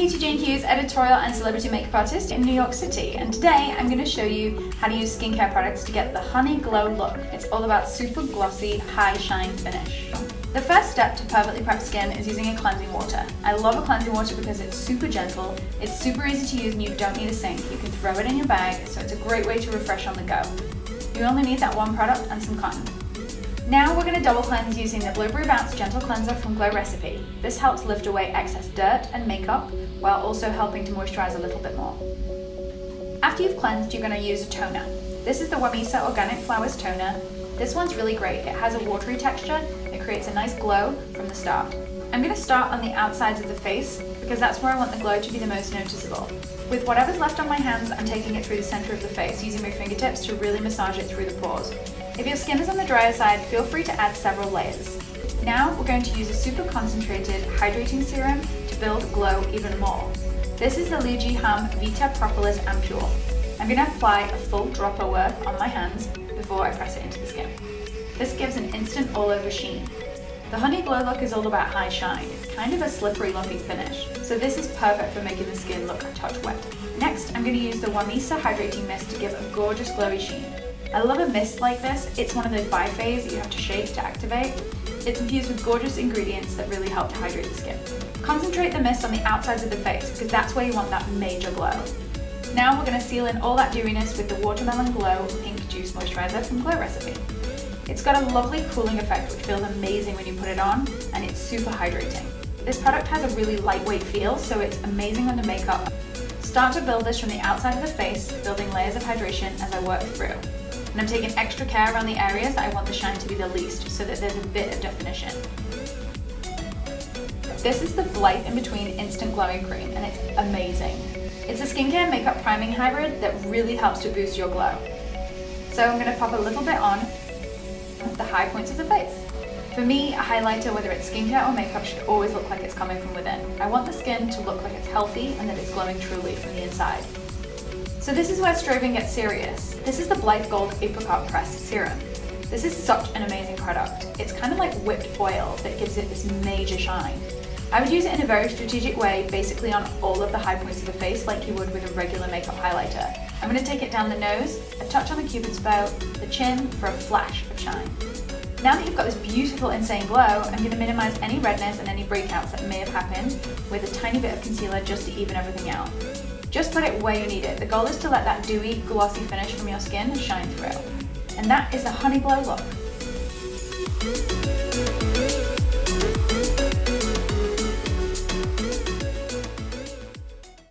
Katie Jane Hughes, editorial and celebrity makeup artist in New York City, and today I'm going to show you how to use skincare products to get the honey glow look. It's all about super glossy, high shine finish. The first step to perfectly prep skin is using a cleansing water. I love a cleansing water because it's super gentle, it's super easy to use, and you don't need a sink. You can throw it in your bag, so it's a great way to refresh on the go. You only need that one product and some cotton. Now we're going to double cleanse using the Blueberry Bounce Gentle Cleanser from Glowipedia. This helps lift away excess dirt and makeup while also helping to moisturize a little bit more. After you've cleansed, you're going to use a toner. This is the Wamisa Organic Flowers Toner. This one's really great. It has a watery texture. It creates a nice glow from the start. I'm going to start on the outsides of the face because that's where I want the glow to be the most noticeable. With whatever's left on my hands, I'm taking it through the center of the face using my fingertips to really massage it through the pores. If your skin is on the drier side, feel free to add several layers. Now we're going to use a super concentrated hydrating serum to build glow even more. This is the Leegeehaam Vita Propolis Ampoule. I'm going to apply a full dropper worth on my hands before I press it into the skin. This gives an instant all-over sheen. The honey glow look is all about high shine. It's kind of a slippery looking finish, so this is perfect for making the skin look a touch wet. Next, I'm going to use the Wamisa Hydrating Mist to give a gorgeous glowy sheen. I love a mist like this. It's one of those biphase that you have to shake to activate. It's infused with gorgeous ingredients that really help to hydrate the skin. Concentrate the mist on the outsides of the face because that's where you want that major glow. Now we're going to seal in all that dewiness with the Watermelon Glow Pink Juice Moisturizer from Glowipedia. It's got a lovely cooling effect which feels amazing when you put it on, and it's super hydrating. This product has a really lightweight feel, so it's amazing under makeup. Start to build this from the outside of the face, building layers of hydration as I work through. And I'm taking extra care around the areas that I want the shine to be the least so that there's a bit of definition. This is the Blithe InBetween Instant Glowing Cream, and it's amazing. It's a skincare makeup priming hybrid that really helps to boost your glow. So I'm going to pop a little bit on the high points of the face. For me, a highlighter, whether it's skincare or makeup, should always look like it's coming from within. I want the skin to look like it's healthy and that it's glowing truly from the inside. So this is where strobing gets serious. This is the Blithe Gold Apricot Pressed Serum. This is such an amazing product. It's kind of like whipped oil that gives it this major shine. I would use it in a very strategic way, basically on all of the high points of the face like you would with a regular makeup highlighter. I'm going to take it down the nose, a touch on the cupid's bow, the chin for a flash of shine. Now that you've got this beautiful insane glow, I'm going to minimize any redness and any breakouts that may have happened with a tiny bit of concealer just to even everything out. Just put it where you need it. The goal is to let that dewy, glossy finish from your skin shine through. And that is the honey glow look.